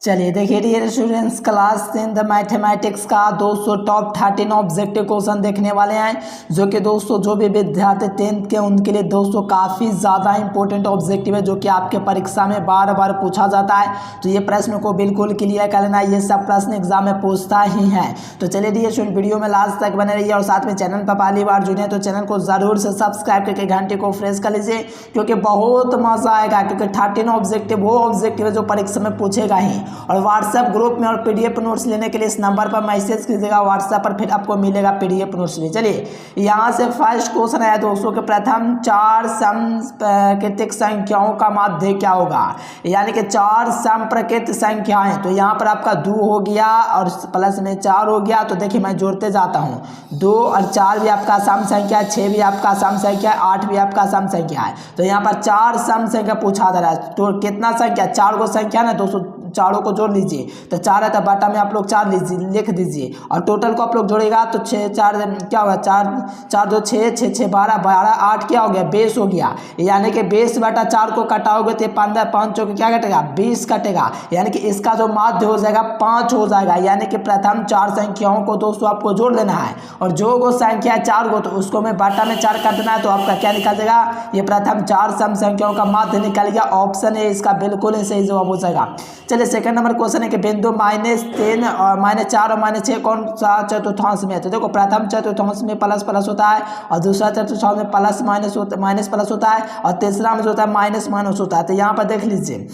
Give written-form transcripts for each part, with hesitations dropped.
चलिए देखिए dear students, class 10th mathematics का दोस्तों टॉप 13 ऑब्जेक्टिव क्वेश्चन देखने वाले हैं, जो कि दोस्तों जो भी विद्यार्थी 10th के उनके लिए दोस्तों काफ़ी ज़्यादा इंपॉर्टेंट ऑब्जेक्टिव है, जो कि आपके परीक्षा में बार बार पूछा जाता है। तो ये प्रश्न को बिल्कुल क्लियर कर लेना, ये सब प्रश्न एग्जाम में पूछता ही है। तो चलिए डियर स्टूडेंट, वीडियो में लास्ट तक बने रहिए और साथ में चैनल पर पहली बार जुड़े तो चैनल को ज़रूर से सब्सक्राइब करके घंटे को फ्रेश कर लीजिए, क्योंकि बहुत मजा आएगा। क्योंकि 13 ऑब्जेक्टिव वो ऑब्जेक्टिव है जो परीक्षा में पूछेगा ही। और व्हाट्सएप ग्रुप में और पीडीएफ नोट्स लेने के लिए इस नंबर पर मैसेज कीजिएगा व्हाट्सएप पर, फिर आपको मिलेगा पीडीएफ नोट्स भी। चलिए यहाँ से फर्स्ट क्वेश्चन है दोस्तों के प्रथम 4 समप्राकृतिक संख्याओं का माध्य क्या होगा, यानी कि 4 समप्राकृत संख्याएं। तो यहाँ पर आपका 2 हो गया और प्लस में 4 हो गया। तो देखिए मैं जोड़ते जाता हूँ, 2 और 4 भी आपका सम संख्या है, 6 भी आपका सम संख्या है, 8 भी आपका सम संख्या है। तो यहाँ पर 4 सम संख्या पूछा जा रहा है। तो कितना संख्या, 4 को संख्या ना दोस्तों, चारों को जोड़ लीजिए। तो 4 है तो बाटा में आप लोग 4 लीजिए, लिख दीजिए। और टोटल को आप लोग जोड़ेगा तो 6 4 क्या होगा, 4 4 2 6 6 6 12 12 8 क्या हो गया, 20 हो गया। यानी कि 20 बटा 4 को कटाओगे तो 15 5 चौके क्या कटेगा, 20 कटेगा। यानी कि इसका जो माध्य हो जाएगा 5 हो जाएगा। यानी कि प्रथम 4 संख्याओं को दोस्तों आपको जोड़ लेना है, और जो को संख्या 4 को तो उसको में बाटा में 4 कर देना है। तो आपका क्या निकल जाएगा, ये प्रथम 4 सम संख्याओं का माध्य निकल गया। ऑप्शन ए इसका बिल्कुल सही जवाब हो जाएगा। चलिए सेकंड नंबर क्वेश्चन है कि बिंदु -3 और -4 और -6 कौन सा चतुर्थांश में है। तो देखो प्रथम चतुर्थांश में प्लस प्लस होता है, और दूसरा चतुर्थांश में प्लस माइनस प्लस होता है, और तीसरा में जो होता है माइनस माइनस होता है। तो यहाँ पर देख लीजिए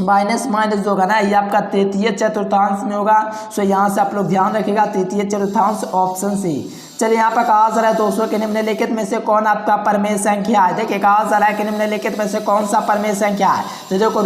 माइनस माइनस जो होगा ना, ये आपका तृतीय चतुर्थांश में होगा। सो यहाँ से आप लोग ध्यान रखिएगा, तृतीय चतुर्थांश ऑप्शन सी। चलिए यहाँ पर कहा जा रहा है दोस्तों कि निम्नलिखित में से कौन आपका परमेय संख्या है। देखिए कहा जा रहा है कि निम्नलिखित में से कौन सा परमेय संख्या है। तो देखो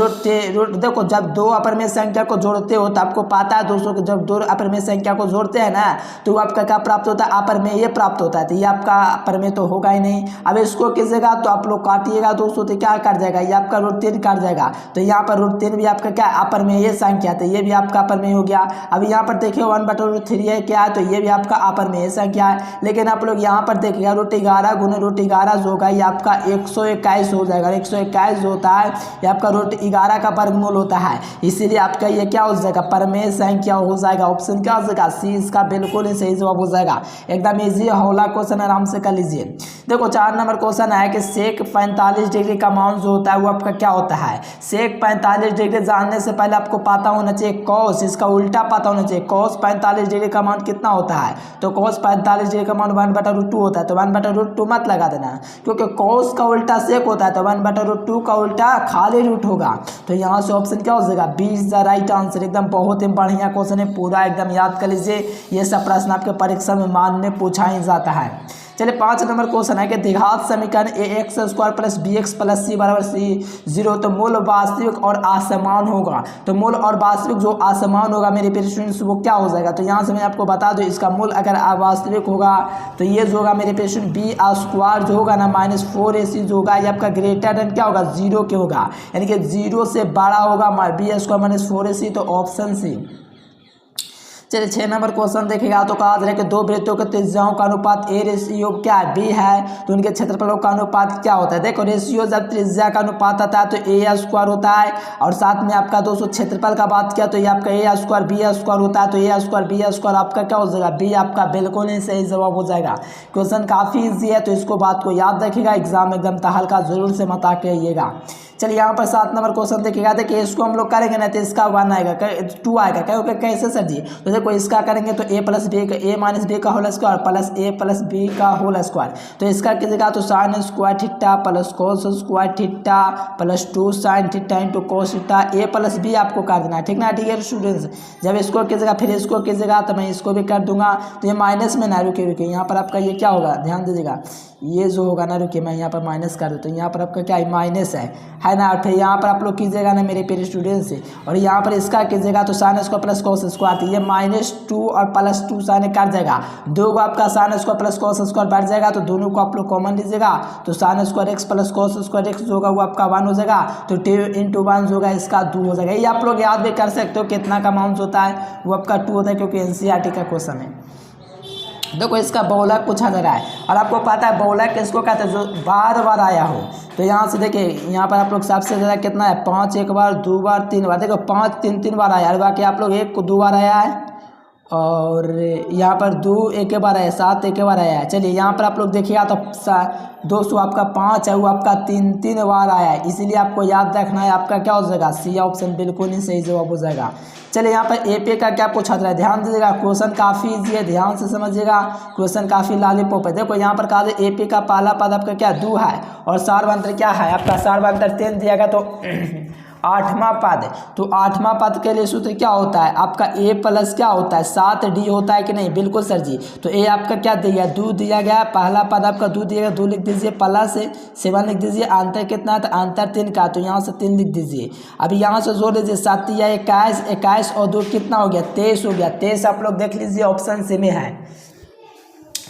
देखो जब 2 अपरमेय संख्या को जोड़ते हो तो आपको पता है दोस्तों कि जब 2 अपरमेय संख्या को जोड़ते हैं ना, तो आपका क्या प्राप्त होता है, अपरमेय प्राप्त होता है। तो ये आपका परमेय तो होगा ही नहीं। अब इसको कीजिएगा तो आप लोग काटिएगा दोस्तों, तो क्या कट जाएगा, ये आपका √3 कट जाएगा। तो यहाँ पर √3 भी आपका क्या अपरमेय संख्या, तो ये भी आपका अपरमेय हो गया। अब यहाँ पर देखिए 1/√3 है क्या है, तो ये भी आपका अपरमेय संख्या है। लेकिन आप लोग यहाँ पर देखिएगा √11 गुने √11 जो होगा ये आपका 121 हो जाएगा। 121 जो होता है ये आपका √11 का वर्गमूल होता है, इसीलिए आपका ये क्या हो जाएगा, परमेय संख्या हो जाएगा। ऑप्शन क्या हो जाएगा, सी इसका बिल्कुल ही सही जवाब हो जाएगा। एकदम इजी हौला क्वेश्चन, आराम से कर लीजिए। देखो 4 नंबर क्वेश्चन है कि सेक 45 डिग्री का मान जो होता है वो आपका क्या होता है। सेक 45 डिग्री जानने से पहले आपको पता होना चाहिए कॉस, इसका उल्टा पता होना चाहिए। कॉस 45 डिग्री का मान कितना होता है, तो कॉस 45 डिग्री का मान 1/√2 होता है। तो 1/√2 मत लगा देना, क्योंकि कॉस का उल्टा सेक होता है, तो 1/√2 का उल्टा खाली रूट होगा। तो यहाँ से ऑप्शन क्या हो जाएगा, 20 द राइट आंसर। एकदम बहुत ही बढ़िया क्वेश्चन है, पूरा एकदम याद कर लीजिए। ये सब प्रश्न आपके परीक्षा में मान में पूछा ही जाता है। चलिए 5 नंबर क्वेश्चन है कि द्विघात समीकरण ax² + bx + c = 0। तो मूल वास्तविक और असमान होगा। तो मूल और वास्तविक जो असमान होगा मेरे प्यारे स्टूडेंट्स वो क्या हो जाएगा। तो यहाँ से मैं आपको बता दूं, इसका मूल अगर अवास्तविक होगा तो ये जो होगा मेरे प्यारे स्टूडेंट b² जो होगा ना -4ac जो होगा ये आपका ग्रेटर देन क्या होगा, 0 के होगा। यानी कि 0 से बड़ा होगा b² - 4ac। तो ऑप्शन सी। चलिए 6 नंबर क्वेश्चन देखेगा तो कहा जा रहा है कि 2 वृत्तों के त्रिज्याओं का अनुपात a रेशियो क्या है, b है, तो उनके क्षेत्रफलों का अनुपात क्या होता है। देखो रेशियो जब त्रिज्या का अनुपात आता है तो a² होता है, और साथ में आपका दोस्तों क्षेत्रफल का बात किया तो ये आपका a² b² होता है। तो a² b² आपका क्या हो जाएगा, b आपका बिल्कुल ही सही जवाब हो जाएगा। क्वेश्चन काफ़ी ईजी है, तो इसको बात को याद रखिएगा, एग्जाम में एकदम तहलका जरूर से मत आके आइएगा। चलिए यहाँ पर 7 नंबर क्वेश्चन देखिएगा। देखिए इसको हम लोग करेंगे ना तो इसका 1 आएगा, 2 आएगा। कहोगे कैसे सर जी, तो देखो इसका करेंगे तो a + b का whole square plus a + b का होल स्क्वायर। तो इसका कीजिएगा तो sin² theta plus cos² theta plus 2 sin theta into cos theta, a + b आपको कर देना है, ठीक ना डियर स्टूडेंट्स। जब इसको कीजिएगा फिर इसको कीजिएगा तो मैं इसको भी कर दूंगा। तो ये माइनस में ना, रुके यहाँ पर आपका ये क्या होगा, ध्यान दीजिएगा, ये जो होगा ना, रुकिए मैं यहाँ पर माइनस कर दूँ। तो यहाँ पर आपका क्या है, माइनस है ना। फिर यहाँ पर आप लोग कीजिएगा ना मेरे प्यारे स्टूडेंट्स से, और यहाँ पर इसका कीजिएगा तो sin² + cos²। तो ये -2 और +2 sin कट जाएगा, 2 को आपका sin² + cos² बैठ जाएगा। तो दोनों को आप लोग कॉमन लीजिएगा, तो sin² x + cos² जो होगा वो आपका 1 हो जाएगा। तो 2 × 1 जो होगा इसका 2 हो जाएगा। ये आप लोग याद भी कर सकते हो, कितना का अमाउंट होता है वो आपका 2 होता है, क्योंकि NCERT का क्वेश्चन है। देखो इसका बहुलक पूछा जा रहा है और आपको पता है बहुलक किसको कहते हैं, जो बार बार आया हो। तो यहाँ से देखिए यहाँ पर आप लोग सबसे ज़्यादा कितना है, 5 एक बार, 2 बार, 3 बार। देखो 5 3 बार आया, और बाकी आप लोग 1 को 2 बार आया है, और यहाँ पर 2 एक बार आया, 7 एक बार आया है। चलिए यहाँ पर आप लोग देखिएगा तो दोस्तों आपका 5 है वो आपका 3 बार आया है, इसीलिए आपको याद रखना है आपका क्या हो जाएगा, सी ऑप्शन बिल्कुल ही सही जवाब हो जाएगा। चलिए यहाँ पर एपी का क्या पूछा जा रहा है, ध्यान दीजिएगा, क्वेश्चन काफ़ी ईजी है, ध्यान से समझिएगा, क्वेश्चन काफ़ी लॉलीपॉप है। देखो यहाँ पर कहा जाए एपी का पहला पद आपका क्या 2 है, और सार्वधातुक क्या है आपका, सार्वधातुक 10 दिया गया तो 8वां पद। तो 8वां पद के लिए सूत्र क्या होता है आपका, ए प्लस क्या होता है 7d होता है कि नहीं, बिल्कुल सर जी। तो ए आपका क्या दिया गया, 2 दिया गया, पहला पद आपका 2 दिया गया, 2 लिख दीजिए, प्लस 7 लिख दीजिए, अंतर कितना है तो अंतर 3 का, तो यहाँ से 3 लिख दीजिए। अभी यहाँ से जोड़ लीजिए, 7 या 21, 21 और 2 कितना हो गया 23 हो गया, 23 आप लोग देख लीजिए ऑप्शन सी में है।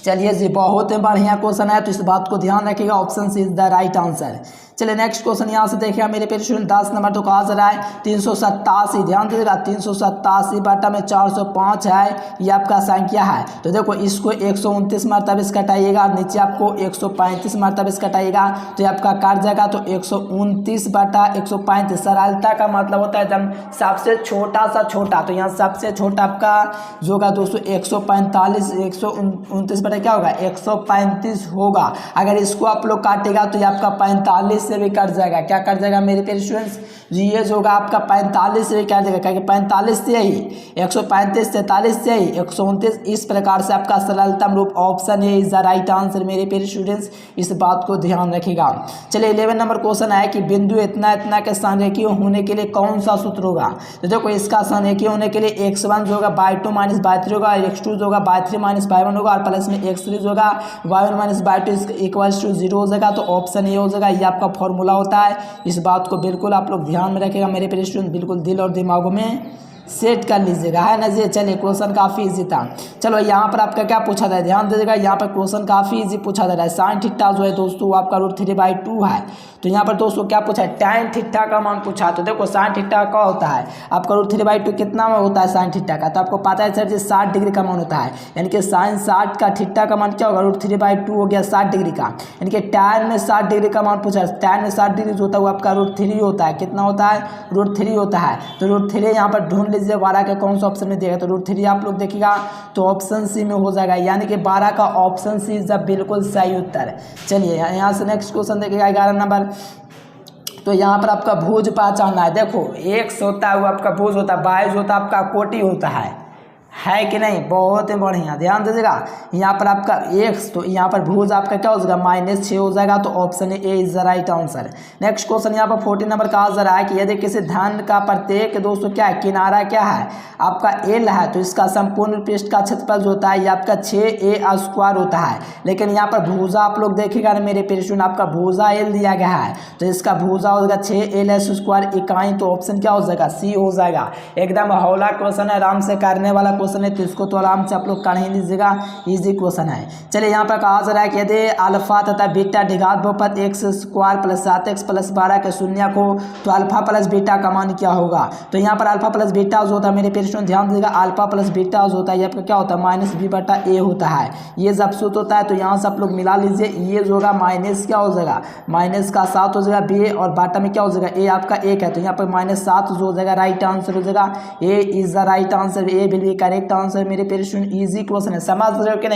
चलिए जी बहुत बढ़िया क्वेश्चन है, तो इस बात को ध्यान रखिएगा, option C is the right answer. चलिए नेक्स्ट क्वेश्चन यहाँ से देखिएगा मेरे पेज स्टूडेंट, 10 नंबर तो कहा जा रहा है 387, ध्यान दीजिएगा 387 बटा में 405 है, ये आपका संख्या है। तो देखो इसको 129 मरतबे से घटाइएगा, नीचे आपको 135 मरतबे से घटाइएगा, तो ये आपका काट जाएगा, तो 129 बटा 135। सरलता का मतलब होता है एकदम सबसे छोटा सा छोटा, तो यहाँ सबसे छोटा आपका जो होगा दोस्तों 145, 129 बटा क्या होगा 135 होगा। अगर इसको आप लोग काटेगा तो ये आपका 45 से भी कट जाएगा, क्या कट जाएगा मेरे प्यारे स्टूडेंट्स, ये जो होगा आपका 45 से भी कट जाएगा, क्योंकि 45 से ही 135, 43 से ही 129, इस प्रकार से आपका सरलतम रूप option A is the right answer मेरे प्यारे स्टूडेंट्स, इस बात को ध्यान रखिएगा। चलिए 11 नंबर क्वेश्चन है कि बिंदु इतना इतना के संरेखीय होने के लिए कौन सा सूत्र होगा। तो देखो इसका संरेखीय होने के लिए x1 जो होगा by2 माइनस by3 होगा, x2 जो होगा by3 माइनस by1 होगा, और प्लस में x3 जो होगा y1 minus by2 equals to 0 हो जाएगा, तो ऑप्शन ए हो जाएगा, ये आपका फॉर्मूला होता है। इस बात को बिल्कुल आप लोग ध्यान में रखेगा मेरे प्यारे स्टूडेंट, बिल्कुल दिल और दिमागों में सेट कर लीजिएगा, है ना जी। चलिए क्वेश्चन काफ़ी इजी था। चलो यहाँ पर आपका क्या पूछा था, ध्यान दीजिएगा, यहाँ पर क्वेश्चन काफ़ी इजी पूछा जा रहा है। साइन थीटा जो है दोस्तों आपका √3/2 है, तो यहाँ पर दोस्तों क्या पूछा है, टैन थीटा का मान पूछा। तो देखो साइन थीटा का होता है आपका √3/2 कितना में होता है साइन थीटा का, तो आपको पता है सर जी 60 डिग्री का मान होता है, यानी कि साइन 60 का थीटा का मान क्या होगा √3/2 हो गया 60 डिग्री का, यानी कि टैन में 60 डिग्री का मान पूछा है। टैन में 60 डिग्री जो होता है वो आपका √3 होता है, कितना होता है √3 होता है। तो √3 यहाँ पर ढूंढ लीजिए 12 के कौन सा ऑप्शन में दिएगा, तो √3 आप लोग देखिएगा तो ऑप्शन सी में हो जाएगा, यानी कि 12 का ऑप्शन सी इज बिल्कुल सही उत्तर। चलिए यहाँ से नेक्स्ट क्वेश्चन देखिएगा 11 नंबर। तो यहाँ पर आपका भुज पहचानना है। देखो x होता है वो आपका भुज होता है, y जो होता है आपका कोटि होता है कि नहीं, बहुत ही बढ़िया ध्यान दीजिएगा। यहाँ पर आपका x, तो यहाँ पर भुज आपका क्या हो जाएगा -6 हो जाएगा, तो option A is the right answer. Next question यहाँ पर 14 नंबर कहा जा रहा है कि यदि किसी धन का प्रत्येक दोस्तों क्या है किनारा क्या है आपका l है, तो इसका संपूर्ण पृष्ठ का क्षेत्रफल जो होता है ये आपका 6a² होता है। लेकिन यहाँ पर भुजा आप लोग देखिएगा ना मेरे प्यारे स्टूडेंट, आपका भुजा l दिया गया है, तो इसका भुजा हो जाएगा 6l² इकाई, तो ऑप्शन क्या हो जाएगा सी हो जाएगा। एकदम हौला क्वेश्चन है, आराम से करने वाला क्वेश्चन है, तो इसको तो आराम से आप लोग कर ही लीजिएगा, इजी क्वेश्चन है। चलिए यहाँ पर कहा जा रहा है कि यदि अल्फा तथा बीटा द्विघात बहुपद x² + 7x + 12 के शून्य को, तो अल्फा प्लस बीटा का मान क्या होगा। तो यहाँ पर अल्फा प्लस बीटा जो होता है मेरे प्यारे स्टूडेंट ध्यान दीजिएगा, अल्फा प्लस बीटा जो होता है ये आपका क्या होता है -b/a होता है, ये जब सूत्र होता है। तो यहाँ से आप लोग मिला लीजिए, ये जो होगा माइनस क्या हो जाएगा -7 हो जाएगा b, और बाटा में क्या हो जाएगा a आपका 1 है, तो यहाँ पर -7 जो हो जाएगा राइट आंसर हो जाएगा, A is the right answer, A will be correct answer मेरे प्यारे स्टूडेंट। इजी क्वेश्चन है, समझ रहे हो कि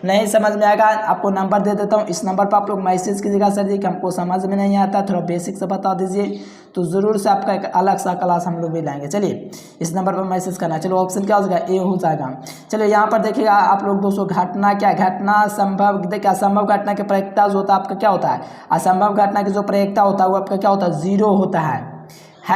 नहीं समझ में आएगा आपको नंबर दे देता हूँ, इस नंबर पर आप लोग मैसेज कीजिएगा सर जी कि हमको समझ में नहीं आता, थोड़ा बेसिक से बता दीजिए, तो ज़रूर से आपका एक अलग सा क्लास हम लोग भी लाएंगे। चलिए इस नंबर पर मैसेज करना। चलो ऑप्शन क्या हो जाएगा ए हो जाएगा। चलिए यहाँ पर देखिएगा आप लोग दोस्तों, घटना क्या घटना संभव, देखिए असंभव घटना की प्रायिकता जो होता है आपका क्या होता है, असंभव घटना की जो प्रायिकता होता है वो आपका क्या होता है 0 होता है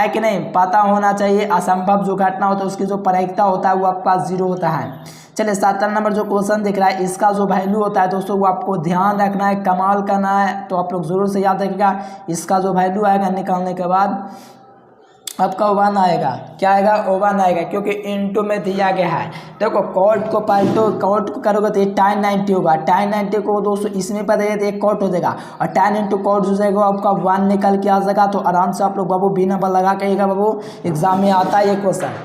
कि नहीं, पता होना चाहिए। असंभव जो घटना होता है उसकी जो प्रायिकता होता है वो आपका 0 होता है। चलिए 17 नंबर जो क्वेश्चन दिख रहा है इसका जो वैल्यू होता है दोस्तों वो आपको ध्यान रखना है, कमाल करना है, तो आप लोग ज़रूर से याद रखिएगा। इसका जो वैल्यू आएगा निकालने के बाद आपका 1 आएगा, क्या आएगा 1 आएगा, क्योंकि इनटू में दिया गया है। देखो कॉट को पलटो, कॉट को करोगे तो ये tan 90 होगा, tan 90 को दोस्तों इसमें पड़ेगा तो एक कॉट हो जाएगा, और tan × कॉट जो जाएगा आपका 1 निकल के आ जाएगा। तो आराम से आप लोग बाबू बिना बल लगा कहिएगा बाबू, एग्जाम में आता है ये क्वेश्चन।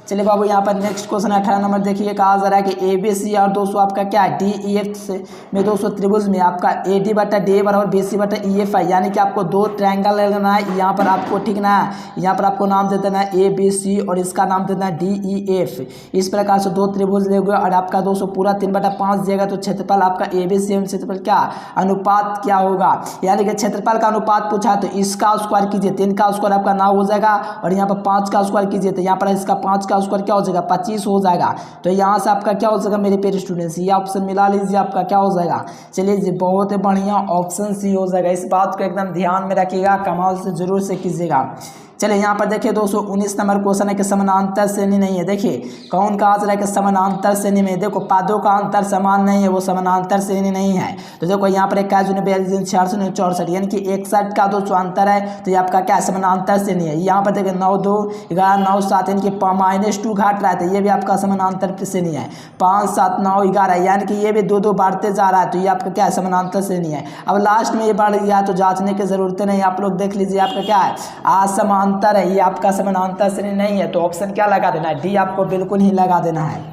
चलिए बाबू यहाँ पर नेक्स्ट क्वेश्चन 18 नंबर देखिए, कहा जा रहा है कि ए बी सी और दोस्तों आपका क्या है डी ई एफ में दोस्तों त्रिभुज में आपका ए डी बटा डी बराबर बी सी बटा ई एफ है, यानी कि आपको दो ट्रायंगल लेना है। यहाँ पर आपको ठीक ना, यहाँ पर आपको नाम दे देना है ए बी सी और इसका नाम दे देना है डी ई एफ। इस प्रकार से दो त्रिभुज लेंगे और आपका दोस्तों पूरा 3/5 दिएगा, तो क्षेत्रफल आपका ए बी सी एवं क्षेत्रफल क्या अनुपात क्या होगा, यानी कि क्षेत्रफल का अनुपात पूछा तो इसका स्क्वायर कीजिए, 3 का स्क्वायर आपका 9 हो जाएगा और यहाँ पर 5 का स्क्वायर कीजिए तो यहाँ पर इसका 5 का स्क्वायर क्या हो जाएगा 25 हो जाएगा। तो यहाँ से आपका क्या हो जाएगा मेरे प्यारे स्टूडेंट्स, ये ऑप्शन मिला लीजिए, आपका क्या हो जाएगा। चलिए जी बहुत बढ़िया, ऑप्शन सी हो जाएगा। इस बात को एकदम ध्यान में रखिएगा, कमाल से जरूर से कीजिएगा। चलिए यहाँ पर देखिए दोस्तों 19 नंबर क्वेश्चन है कि समानांतर श्रेणी नहीं है। देखिए कौन कहा जा रहा है कि समानांतर श्रेणी में, देखो पादों का अंतर समान नहीं है, वो समानांतर श्रेणी नहीं है। तो देखो यहाँ पर 21 जून 42 66 64 यानी कि 61 का दोस्तों अंतर है, तो ये आपका क्या समानांतर श्रेणी है। यहाँ पर देखिए 9 2 11 9 7 यानी कि -2 घट रहा है, तो ये भी आपका समानांतर श्रेणी है। 5 7 9 11 यानी कि ये भी 2 2 बढ़ते जा रहा है, तो ये आपका क्या है समानांतर श्रेणी है। अब लास्ट में ये बढ़ गया तो जांचने की जरूरत नहीं, आप लोग देख लीजिए आपका क्या है असमांतर है, ये आपका समानांतर श्रेणी नहीं है। तो ऑप्शन क्या लगा देना है, डी आपको बिल्कुल ही लगा देना है।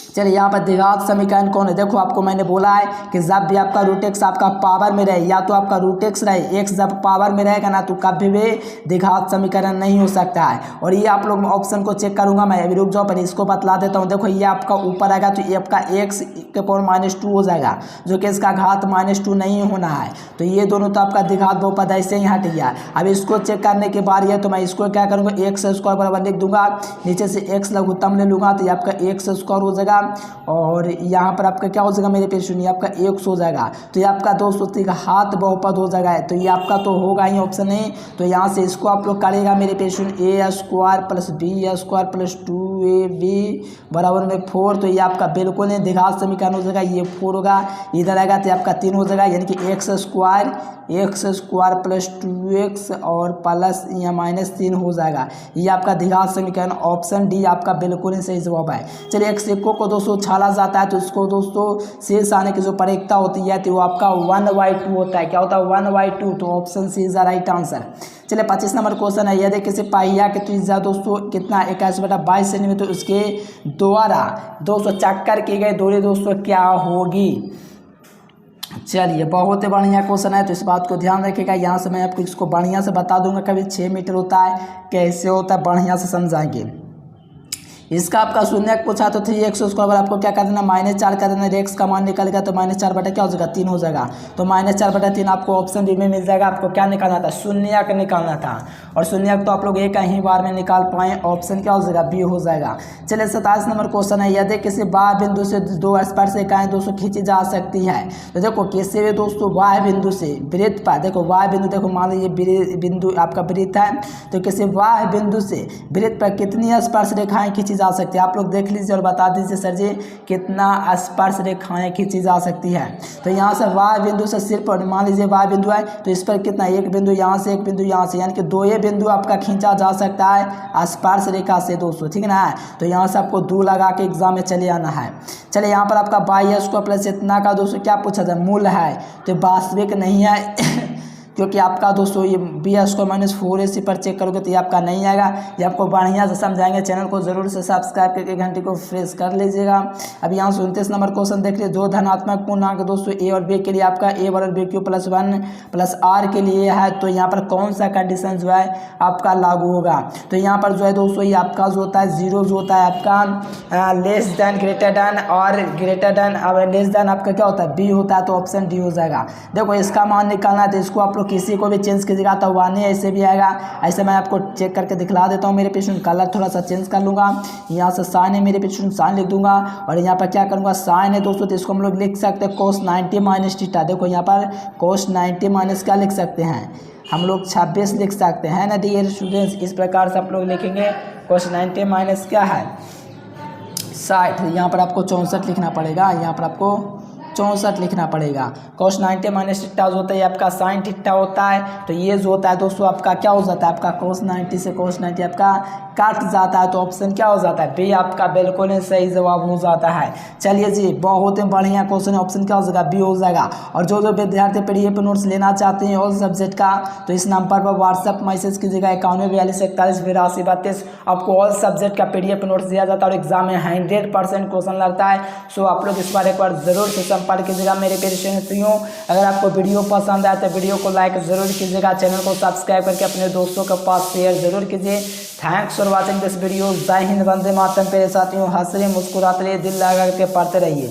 चलिए यहाँ पर द्विघात समीकरण कौन है, देखो आपको मैंने बोला है कि जब भी आपका रूट एक्स आपका पावर में रहे, या तो आपका रूट एक्स रहे, एक्स जब पावर में रहेगा ना तो कभी भी द्विघात समीकरण नहीं हो सकता है। और ये आप लोग ऑप्शन को चेक करूंगा मैं, अभी रुक जाओ पर इसको बतला देता हूँ। देखो ये आपका ऊपर आएगा तो ये आपका एक्स के पावर -2 हो जाएगा, जो कि इसका घात -2 नहीं होना है। तो ये दोनों तो आपका द्विघात बहुपद ऐसे ही हट गया। अब इसको चेक करने के बाद ये तो मैं इसको क्या करूँगा, एक्स स्क्वायर बराबर लिख दूंगा, नीचे से एक्स लघुत्तम ले लूँगा तो ये आपका एक्स स्क्वायर हो जाएगा और यहाँ पर आपका क्या हो जाएगा मेरे पेश सुनिए, आपका 1 हो जाएगा। तो ये आपका दोस्तों द्विघात बहुपद हो जाएगा, तो ये आपका तो होगा ही ऑप्शन है। तो यहाँ से इसको आप लोग करेगा मेरे पेश सुनिए, A square plus B square plus 2ab बराबर में 4, तो ये आपका बिल्कुल नहीं द्विघात समीकरण हो जाएगा, ये 4 होगा, इधर आएगा तो आपका 3 हो जाएगा, यानी कि एक्स स्क्वायर प्लस 2x और प्लस या -3 हो जाएगा। ये आपका द्विघात समीकरण ऑप्शन डी आपका बिल्कुल ही सही जवाब है। चलिए एक सिक्कों को दोस्तों छाला जाता है तो इसको दोस्तों शेष आने की जो प्रयोक्ता होती है तो वो आपका 1/2 होता है। क्या होता है 1/2, तो option C is the right answer. चलिए 25 नंबर क्वेश्चन है, यदि किसी पहिया की त्रिज्या दोस्तों कितना 21/22 सेंटीमीटर, तो उसके द्वारा दोस्तों चक्कर की गई दूरी दोस्तों क्या होगी। चलिए बहुत ही बढ़िया क्वेश्चन है, तो इस बात को ध्यान रखिएगा। यहाँ से मैं आपको इसको बढ़िया से बता दूंगा, कभी 6 मीटर होता है कैसे होता है बढ़िया से समझाएंगे। इसका आपका शून्य पूछा तो 3x स्क्वायर आपको क्या कर देना -4 कर देना, एक्स का मान निकल गया तो -4 बटा क्या हो जाएगा 3 हो जाएगा। तो -4/3 आपको ऑप्शन बी में मिल जाएगा। आपको क्या निकालना था, शून्यक निकालना था, और शून्यक तो आप लोग एक ही बार में निकाल पाए, ऑप्शन क्या हो जाएगा बी हो जाएगा। चलिए 27 नंबर क्वेश्चन है, यदि किसी बाह्य बिंदु से दो स्पर्श रेखाएं दोस्तों खींची जा सकती है, तो देखो किसी भी दोस्तों बाह्य बिंदु से वृत्त पर, देखो बाह्य बिंदु, देखो मान लीजिए बिंदु आपका वृत्त है, तो किसी बाह्य बिंदु से वृत्त पर कितनी स्पर्श रेखाएं खींची जा सकती है, आप लोग देख लीजिए और बता दीजिए सर जी कितना स्पर्श रेखाएं खींची जा सकती है। तो यहाँ से वाय बिंदु से सिर्फ मान लीजिए वाय बिंदु है तो इस पर कितना, एक बिंदु यहाँ से एक बिंदु यहाँ से, यानी कि 2 ही बिंदु आपका खींचा जा सकता है स्पर्श रेखा से दोस्तों, ठीक ना। तो यहाँ से आपको 2 लगा के एग्जाम में चले आना है। चलिए यहाँ पर आपका 22 को प्लस इतना का दोस्तों क्या पूछा जाए, मूल है, तो वास्तविक नहीं है क्योंकि आपका दोस्तों ये b² - 4ac पर चेक करोगे तो ये आपका नहीं आएगा। ये आपको बढ़िया से समझाएंगे, चैनल को जरूर से सब्सक्राइब करके घंटे को फ्रेश कर लीजिएगा। अब यहाँ 29 नंबर क्वेश्चन देख लीजिए, दो धनात्मक पूर्णांक दोस्तों a और b के लिए आपका a बराबर b³ + 1 + r के लिए है, तो यहाँ पर कौन सा कंडीशन जो है आपका लागू होगा। तो यहाँ पर जो है दोस्तों ये आपका जो होता है 0 जो होता है आपका लेस देन ग्रेटर देन और ग्रेटर देन, अब लेस देन आपका क्या होता है b होता है, तो ऑप्शन डी हो जाएगा। देखो इसका मान निकालना है तो इसको आप किसी को भी चेंज कीजिएगा तो 1 ऐसे भी आएगा। ऐसे मैं आपको चेक करके दिखला देता हूँ। मेरे पेशेंट कलर थोड़ा सा चेंज कर लूँगा, यहाँ से साइन है मेरे पेशेंट साइन लिख दूंगा, और यहाँ पर क्या करूँगा साइन है दोस्तों तो इसको हम लोग लिख सकते हैं cos 90 - थीटा। देखो यहाँ पर cos 90 क्या लिख सकते हैं हम लोग 26 लिख सकते हैं ना डियर स्टूडेंट्स। इस प्रकार से आप लोग लिखेंगे cos 90 क्या है 60, यहाँ पर आपको 64 लिखना पड़ेगा, यहाँ पर आपको 64 लिखना पड़ेगा। cos 90 माइनस थीटा जो होता है आपका साइन थीटा होता है, तो ये जो होता है दोस्तों आपका क्या हो जाता है, आपका cos 90 से cos 90 आपका कट जाता है, तो ऑप्शन क्या हो जाता है, बी आपका बिल्कुल ही सही जवाब हो जाता है। चलिए जी, बहुत ही बढ़िया क्वेश्चन, ऑप्शन क्या हो जाएगा, बी हो जाएगा। और जो विद्यार्थी पीडीएफ नोट्स लेना चाहते हैं ऑल सब्जेक्ट का, तो इस नंबर पर व्हाट्सएप मैसेज कीजिएगा 9142418232। आपको ऑल सब्जेक्ट का पीडीएफ नोट्स दिया जाता है और एग्जाम में 100% क्वेश्चन लगता है। सो आप लोग इस बार एक बार जरूर से संपर्क कीजिएगा मेरे प्यारे साथियों। अगर आपको वीडियो पसंद आए तो वीडियो को लाइक जरूर कीजिएगा, चैनल को सब्सक्राइब करके अपने दोस्तों के पास शेयर जरूर कीजिए। Thanks for watching this video. जय हिंद, वंदे मातरम। मेरे साथियों, हंस रहे मुस्कुराते रहिए, दिल लगा करके पढ़ते रहिए।